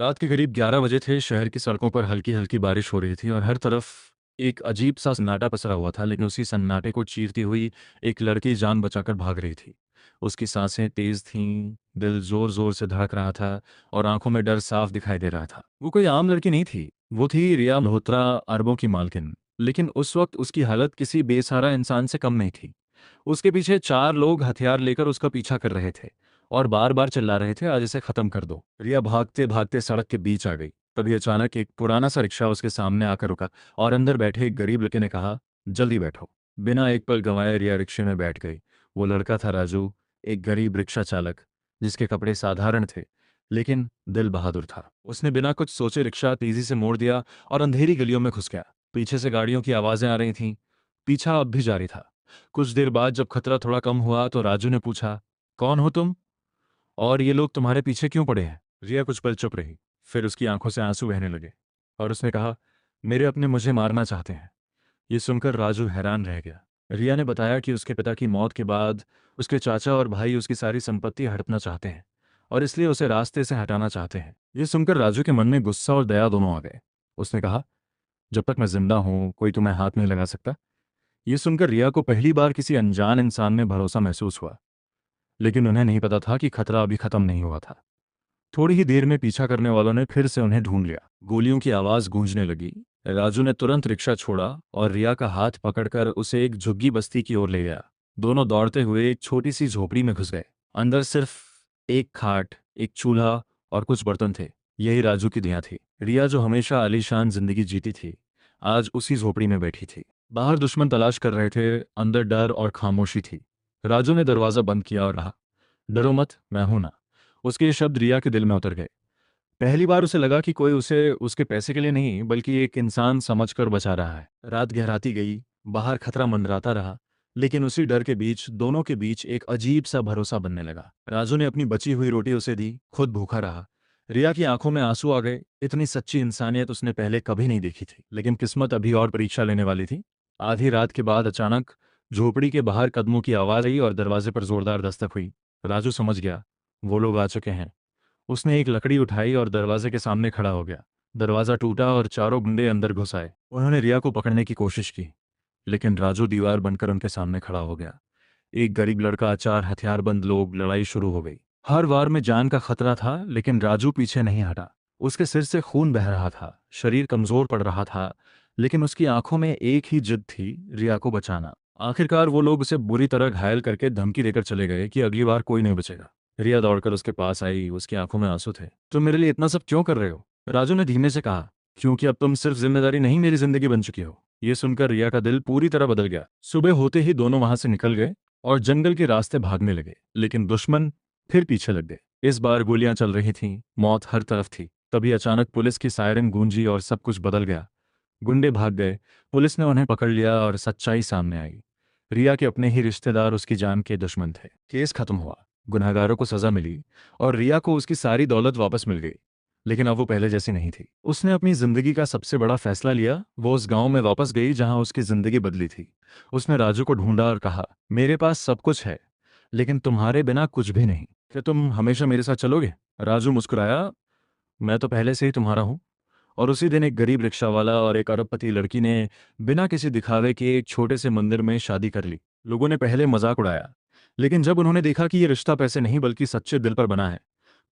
रात के करीब 11 बजे थे। शहर की सड़कों पर हल्की हल्की बारिश हो रही थी और हर तरफ एक अजीब सा सन्नाटा पसरा हुआ था। लेकिन उसी सन्नाटे को चीरती हुई एक लड़की जान बचाकर भाग रही थी। उसकी सांसें तेज थीं, दिल जोर जोर से धड़क रहा था और आंखों में डर साफ दिखाई दे रहा था। वो कोई आम लड़की नहीं थी, वो थी रिया मल्होत्रा, अरबों की मालकिन। लेकिन उस वक्त उसकी हालत किसी बेसहारा इंसान से कम नहीं थी। उसके पीछे 4 लोग हथियार लेकर उसका पीछा कर रहे थे और बार बार चिल्ला रहे थे, आज इसे खत्म कर दो। रिया भागते भागते सड़क के बीच आ गई। तभी अचानक एक पुराना सा रिक्शा उसके सामने आकर रुका और अंदर बैठे एक गरीब लड़के ने कहा, जल्दी बैठो। बिना एक पल गंवाए रिया रिक्शे में बैठ गई। वो लड़का था राजू, एक गरीब रिक्शा चालक, जिसके कपड़े साधारण थे लेकिन दिल बहादुर था। उसने बिना कुछ सोचे रिक्शा तेजी से मोड़ दिया और अंधेरी गलियों में घुस गया। पीछे से गाड़ियों की आवाजें आ रही थीं। पीछा अब भी जारी था। कुछ देर बाद जब खतरा थोड़ा कम हुआ तो राजू ने पूछा, कौन हो तुम और ये लोग तुम्हारे पीछे क्यों पड़े हैं? रिया कुछ पल चुप रही। फिर उसकी आंखों से आंसू बहने लगे और उसने कहा, मेरे अपने मुझे मारना चाहते हैं। ये सुनकर राजू हैरान रह गया। रिया ने बताया कि उसके पिता की मौत के बाद उसके चाचा और भाई उसकी सारी संपत्ति हड़पना चाहते हैं और इसलिए उसे रास्ते से हटाना चाहते हैं। ये सुनकर राजू के मन में गुस्सा और दया दोनों आ गए। उसने कहा, जब तक मैं जिंदा हूं कोई तुम्हें हाथ नहीं लगा सकता। ये सुनकर रिया को पहली बार किसी अनजान इंसान में भरोसा महसूस हुआ। लेकिन उन्हें नहीं पता था कि खतरा अभी खत्म नहीं हुआ था। थोड़ी ही देर में पीछा करने वालों ने फिर से उन्हें ढूंढ लिया। गोलियों की आवाज गूंजने लगी। राजू ने तुरंत रिक्शा छोड़ा और रिया का हाथ पकड़कर उसे एक झुग्गी बस्ती की ओर ले गया। दोनों दौड़ते हुए एक छोटी सी झोपड़ी में घुस गए। अंदर सिर्फ एक खाट, एक चूल्हा और कुछ बर्तन थे। यही राजू की दुनिया थी। रिया जो हमेशा आलीशान जिंदगी जीती थी, आज उसी झोपड़ी में बैठी थी। बाहर दुश्मन तलाश कर रहे थे, अंदर डर और खामोशी थी। राजू ने दरवाजा बंद किया और रहा, डरो मत, मैं हूं ना। उसके ये शब्द रिया के दिल में उतर गए। पहली बार उसे लगा कि कोई उसे उसके पैसे के लिए नहीं बल्कि एक इंसान समझकर बचा रहा है। रात गहराती गई, बाहर खतरा मंडराता रहा, लेकिन उसी डर के बीच दोनों के बीच एक अजीब सा भरोसा बनने लगा। राजू ने अपनी बची हुई रोटी उसे दी, खुद भूखा रहा। रिया की आंखों में आंसू आ गए। इतनी सच्ची इंसानियत उसने पहले कभी नहीं देखी थी। लेकिन किस्मत अभी और परीक्षा लेने वाली थी। आधी रात के बाद अचानक झोपड़ी के बाहर कदमों की आवाज आई और दरवाजे पर जोरदार दस्तक हुई। राजू समझ गया, वो लोग आ चुके हैं। उसने एक लकड़ी उठाई और दरवाजे के सामने खड़ा हो गया। दरवाजा टूटा और चारों गुंडे अंदर घुस आए। उन्होंने रिया को पकड़ने की कोशिश की, लेकिन राजू दीवार बनकर उनके सामने खड़ा हो गया। एक गरीब लड़का, 4 हथियारबंद लोग, लड़ाई शुरू हो गई। हर वार में जान का खतरा था, लेकिन राजू पीछे नहीं हटा। उसके सिर से खून बह रहा था, शरीर कमजोर पड़ रहा था, लेकिन उसकी आंखों में एक ही जिद थी, रिया को बचाना। आखिरकार वो लोग उसे बुरी तरह घायल करके धमकी देकर चले गए कि अगली बार कोई नहीं बचेगा। रिया दौड़कर उसके पास आई, उसकी आंखों में आंसू थे। तुम मेरे लिए इतना सब क्यों कर रहे हो? राजू ने धीमे से कहा, क्योंकि अब तुम सिर्फ जिम्मेदारी नहीं, मेरी जिंदगी बन चुकी हो। ये सुनकर रिया का दिल पूरी तरह बदल गया। सुबह होते ही दोनों वहां से निकल गए और जंगल के रास्ते भागने लगे, लेकिन दुश्मन फिर पीछे लग गए। इस बार गोलियां चल रही थीं, मौत हर तरफ थी। तभी अचानक पुलिस की सायरन गूंजी और सब कुछ बदल गया। गुंडे भाग गए, पुलिस ने उन्हें पकड़ लिया और सच्चाई सामने आई। रिया के अपने ही रिश्तेदार उसकी जान के दुश्मन थे। केस खत्म हुआ, गुनहगारों को सजा मिली और रिया को उसकी सारी दौलत वापस मिल गई। लेकिन अब वो पहले जैसी नहीं थी। उसने अपनी जिंदगी का सबसे बड़ा फैसला लिया। वो उस गांव में वापस गई जहां उसकी जिंदगी बदली थी। उसने राजू को ढूंढा और कहा, मेरे पास सब कुछ है, लेकिन तुम्हारे बिना कुछ भी नहीं। क्या तुम हमेशा मेरे साथ चलोगे? राजू मुस्कुराया, मैं तो पहले से ही तुम्हारा हूं। और उसी दिन एक गरीब रिक्शावाला और एक अरबपति लड़की ने बिना किसी दिखावे के एक छोटे से मंदिर में शादी कर ली। लोगों ने पहले मजाक उड़ाया, लेकिन जब उन्होंने देखा कि ये रिश्ता पैसे नहीं बल्कि सच्चे दिल पर बना है,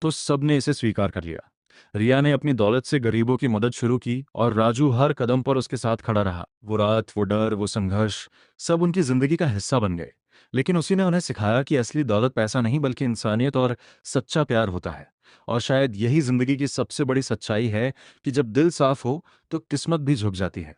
तो सबने इसे स्वीकार कर लिया। रिया ने अपनी दौलत से गरीबों की मदद शुरू की और राजू हर कदम पर उसके साथ खड़ा रहा। वो रात, वो डर, वो संघर्ष, सब उनकी जिंदगी का हिस्सा बन गए। लेकिन उसी ने उन्हें सिखाया कि असली दौलत पैसा नहीं बल्कि इंसानियत और सच्चा प्यार होता है। और शायद यही जिंदगी की सबसे बड़ी सच्चाई है कि जब दिल साफ हो तो किस्मत भी झुक जाती है।